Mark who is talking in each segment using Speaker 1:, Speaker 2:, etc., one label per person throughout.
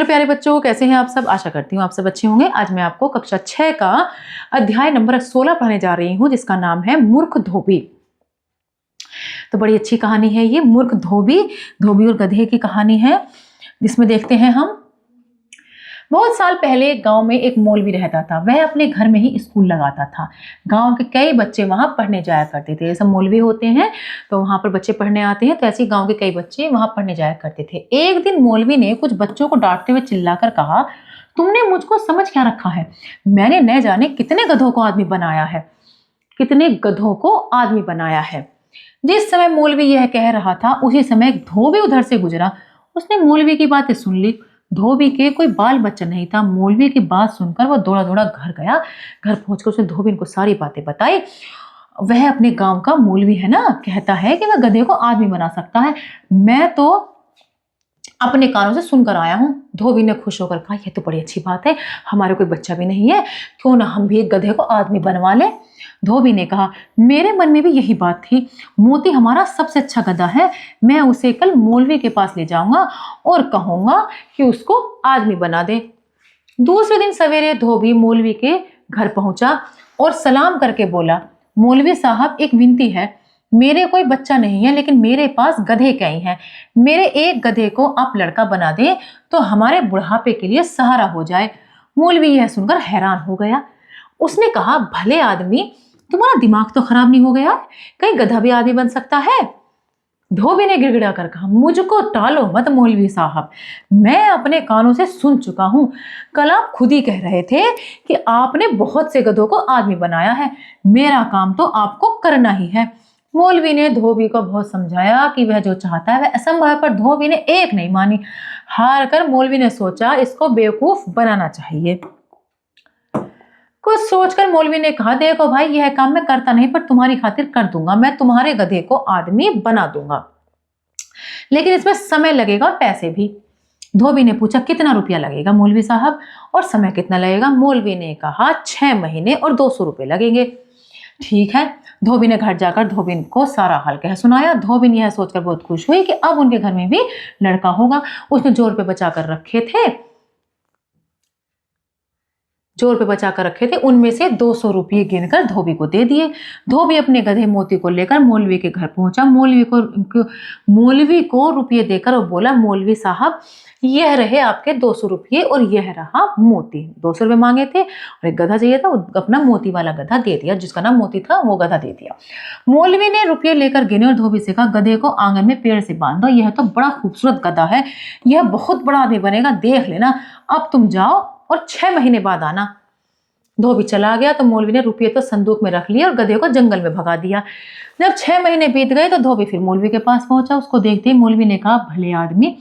Speaker 1: Hello प्यारे बच्चों, कैसे हैं आप सब। आशा करती हूँ आप सब अच्छे होंगे। आज मैं आपको कक्षा 6 का अध्याय नंबर 16 पढ़ने जा रही हूँ, जिसका नाम है मूर्ख धोबी। तो बड़ी अच्छी कहानी है ये, मूर्ख धोबी। धोबी और गधे की कहानी है, जिसमें देखते हैं हम। बहुत साल पहले गांव में एक मौलवी रहता था। वह अपने घर में ही स्कूल लगाता था। गांव के कई बच्चे वहां पढ़ने जाया करते थे। सब मौलवी होते हैं तो वहां पर बच्चे पढ़ने आते हैं, तो ऐसे ही गांव के कई बच्चे वहां पढ़ने जाया करते थे। एक दिन मौलवी ने कुछ बच्चों को डांटते हुए चिल्लाकर कहा, तुमने मुझको समझ क्या रखा है? मैंने न जाने कितने गधों को आदमी बनाया है, कितने गधों को आदमी बनाया है। जिस समय मौलवी यह कह रहा था, उसी समय एक धोबी उधर से गुजरा। उसने मौलवी की बातें सुन ली। धोबी के कोई बाल बच्चा नहीं था। मौलवी की बात सुनकर वो दौड़ा दौड़ा घर गया। घर पहुंचकर उसने धोबी को सारी बातें बताई। वह अपने गांव का मौलवी है ना, कहता है कि वह गधे को आदमी बना सकता है। मैं तो अपने कानों से सुनकर आया हूँ। धोबी ने खुश होकर कहा, यह तो बड़ी अच्छी बात है, हमारे कोई बच्चा भी नहीं है, क्यों ना हम भी एक गधे को आदमी बनवा ले। धोबी ने कहा, मेरे मन में भी यही बात थी। मोती हमारा सबसे अच्छा गधा है। मैं उसे कल मौलवी के पास ले जाऊंगा और कहूंगा कि उसको आदमी बना दे। दूसरे दिन सवेरे धोबी मौलवी के घर पहुंचा और सलाम करके बोला, मौलवी साहब, एक विनती है। मेरे कोई बच्चा नहीं है, लेकिन मेरे पास गधे कई हैं। मेरे एक गधे को आप लड़का बना दें तो हमारे बुढ़ापे के लिए सहारा हो जाए। मौलवी यह सुनकर हैरान हो गया। उसने कहा, भले आदमी, तुम्हारा दिमाग तो खराब नहीं हो गया? कहीं गधा भी आदमी बन सकता है? धोबी ने गिड़गिड़ा कर कहा, मुझको टालो मत मौलवी साहब, मैं अपने कानों से सुन चुका हूं। कल आप खुद ही कह रहे थे कि आपने बहुत से गधों को आदमी बनाया है। मेरा काम तो आपको करना ही है। मौलवी ने धोबी को बहुत समझाया कि वह जो चाहता है वह असंभव है, पर धोबी ने एक नहीं मानी। हार कर मौलवी ने सोचा, इसको बेवकूफ बनाना चाहिए। कुछ सोचकर मौलवी ने कहा, देखो भाई, यह काम मैं करता नहीं, पर तुम्हारी खातिर कर दूंगा। मैं तुम्हारे गधे को आदमी बना दूंगा, लेकिन इसमें समय लगेगा और पैसे भी। धोबी ने पूछा, कितना रुपया लगेगा मौलवी साहब, और समय कितना लगेगा? मौलवी ने कहा, 6 महीने और 200 रुपये लगेंगे। ठीक है। धोबी ने घर जाकर धोबी को सारा हाल कह सुनाया। धोबी यह सोचकर बहुत खुश हुई कि अब उनके घर में भी लड़का होगा। उसने जोर पे बचा कर रखे थे, उनमें से 200 रुपये गिनकर धोबी को दे दिए। धोबी अपने गधे मोती को लेकर मौलवी के घर पहुंचा। मौलवी को रुपये देकर वो बोला, मौलवी साहब, यह रहे आपके 200 रुपये और यह रहा मोती। 200 रुपये मांगे थे और एक गधा चाहिए था, अपना मोती वाला गधा दे दिया। जिसका नाम मोती था वो गधा दे दिया। मौलवी ने रुपये लेकर गिने और धोबी से कहा, गधे को आंगन में पेड़ से बांध दो। यह तो बड़ा खूबसूरत गधा है, यह बहुत बड़ा आदमी बनेगा, देख लेना। अब तुम जाओ और 6 महीने बाद आना। धोबी चला गया तो मौलवी ने रुपये तो संदूक में रख लिया और गधे को जंगल में भगा दिया। जब 6 महीने बीत गए तो धोबी फिर मौलवी के पास पहुंचा। उसको देखते ही मौलवी ने कहा, भले आदमी,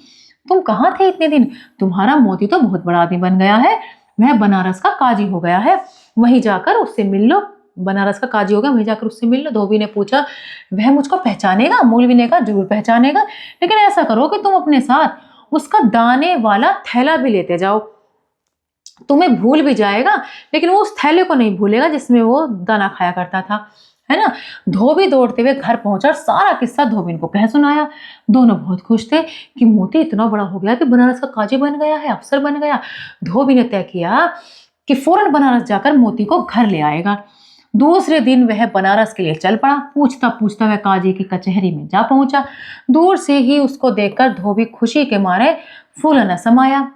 Speaker 1: तुम कहाँ थे इतने दिन? तुम्हारा मोती तो बहुत बड़ा आदमी बन गया है, वह बनारस का काजी हो गया है, वहीं जाकर उससे मिल लो। बनारस का काजी हो गया, वहीं जाकर उससे मिल लो। धोबी ने पूछा, वह मुझको पहचानेगा? मौलवी ने कहा, जरूर पहचानेगा, लेकिन ऐसा करो कि तुम अपने साथ उसका दाने वाला थैला भी लेते जाओ। तुम्हें भूल भी जाएगा, लेकिन वो उस थैले को नहीं भूलेगा जिसमें वो दाना खाया करता था, है ना। धोबी दौड़ते हुए घर पहुंचा और सारा किस्सा धोबी को कह सुनाया। दोनों बहुत खुश थे कि मोती इतना बड़ा हो गया कि बनारस का काजी बन गया है, अफसर बन गया। धोबी ने तय किया कि फौरन बनारस जाकर मोती को घर ले आएगा। दूसरे दिन वह बनारस के लिए चल पड़ा। पूछता पूछता वह काजी की कचहरी में जा पहुंचा। दूर से ही उसको देखकर धोबी खुशी के मारे फूला न समाया।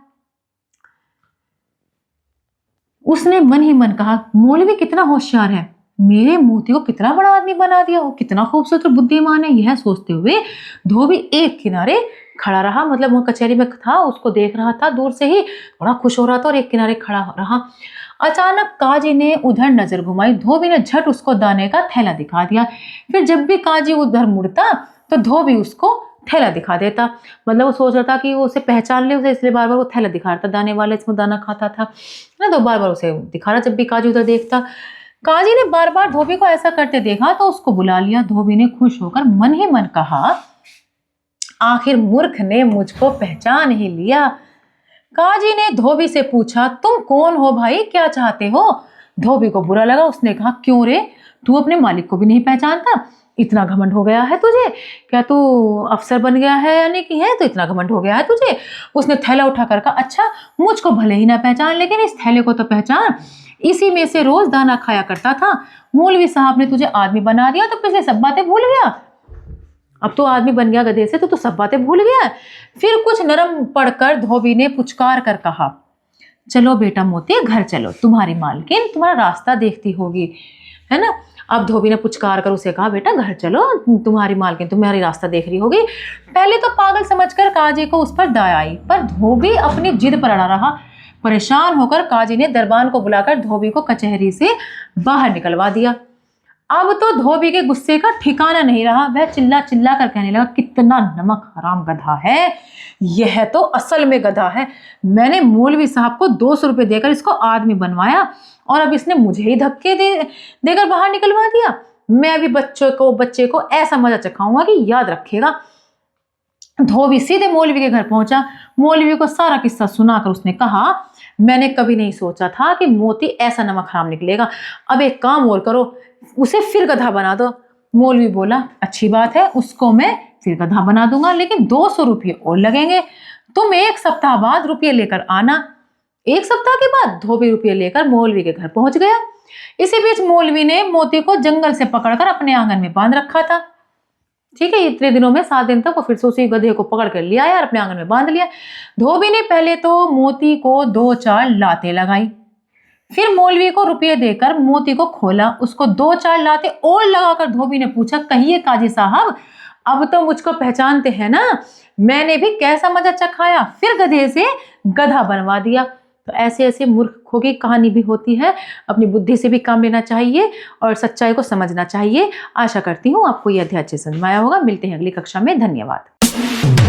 Speaker 1: उसने मन ही मन कहा, मौलवी कितना होशियार है, मेरे मोती को कितना बड़ा आदमी बना दिया, वो कितना खूबसूरत और बुद्धिमान है। यह सोचते हुए धोबी एक किनारे खड़ा रहा, मतलब वो कचहरी में था, उसको देख रहा था दूर से ही, बड़ा खुश हो रहा था और एक किनारे खड़ा रहा। अचानक काजी ने उधर नजर घुमाई। धोबी ने झट उसको दाने का थैला दिखा दिया। फिर जब भी काजी उधर मुड़ता तो धोबी उसको थैला दिखा देता। मतलब वो सोच रहा था कि वो उसे पहचान ले, उसे इसलिए बार बार वो थैला दिखा रहा था, दाने वाले इसमें दाना खाता था ना, तो बार बार उसे दिखा रहा जब भी काजी उधर देखता। काजी ने बार बार धोबी को ऐसा करते देखा तो उसको बुला लिया। धोबी ने खुश होकर मन ही मन कहा, आखिर मूर्ख ने मुझको पहचान ही लिया। काजी ने धोबी से पूछा, तुम कौन हो भाई, क्या चाहते हो? धोबी को बुरा लगा। उसने कहा, क्यों रे, तू अपने मालिक को भी नहीं पहचानता, इतना घमंड हो गया है तुझे, क्या तू अफसर बन गया है यानी कि है, तो इतना घमंड हो गया है तुझे। उसने थैला उठा कर कहा, अच्छा मुझको भले ही ना पहचान लेकिन इस थैले को तो पहचान, इसी में से रोज दाना खाया करता था। मौलवी साहब ने तुझे आदमी बना दिया तो पिछले सब बातें भूल गया। अब तो आदमी बन गया गधे से तो सब बातें भूल गया। फिर कुछ नरम पड़कर धोबी ने पुचकार कर कहा, चलो बेटा मोती घर चलो, तुम्हारी मालकिन तुम्हारा रास्ता देखती होगी, है ना। अब धोबी ने पुचकार कर उसे कहा, बेटा घर चलो, तुम्हारी मालकिन तुम्हारी रास्ता देख रही होगी। पहले तो पागल समझकर काजी को उस पर दया आई, पर धोबी अपनी जिद पर अड़ा रहा। परेशान होकर काजी ने दरबान को बुलाकर धोबी को कचहरी से बाहर निकलवा दिया। अब तो धोबी के गुस्से का ठिकाना नहीं रहा। वह चिल्ला चिल्ला कर कहने लगा, कितना नमक हराम गधा है, यह तो असल में गधा है। मैंने मौलवी साहब को 200 रुपये देकर इसको आदमी बनवाया और अब इसने मुझे ही धक्के देकर बाहर निकलवा दिया। मैं अभी बच्चे को ऐसा मजा चखाऊंगा कि याद रखेगा। धोबी सीधे मौलवी के घर पहुंचा। मौलवी को सारा किस्सा सुनाकर उसने कहा, मैंने कभी नहीं सोचा था कि मोती ऐसा नमक हराम निकलेगा। अब एक काम और करो, उसे फिर गधा बना दो। मौलवी बोला, अच्छी बात है, उसको मैं फिर गधा बना दूंगा, लेकिन 200 रुपये और लगेंगे। तुम 1 सप्ताह बाद रुपये लेकर आना। 1 सप्ताह के बाद धोबी रुपये लेकर मौलवी के घर पहुंच गया। इसी बीच मौलवी ने मोती को जंगल से पकड़कर अपने आंगन में बांध रखा था। ठीक है, इतने दिनों में 7 दिन तक वो फिर से उसी गधे को पकड़ कर लिया और अपने आंगन में बांध लिया। धोबी ने पहले तो मोती को 2-4 लातें लगाई, फिर मौलवी को रुपये देकर मोती को खोला। उसको 2-4 लातें और लगाकर धोबी ने पूछा, कहिए काजी साहब, अब तो मुझको पहचानते हैं ना, मैंने भी कैसा मजा चखाया, फिर गधे से गधा बनवा दिया। तो ऐसे ऐसे मूर्खों की कहानी भी होती है। अपनी बुद्धि से भी काम लेना चाहिए और सच्चाई को समझना चाहिए। आशा करती हूँ आपको यह अध्याय अच्छे समझ में आया होगा। मिलते हैं अगली कक्षा में। धन्यवाद।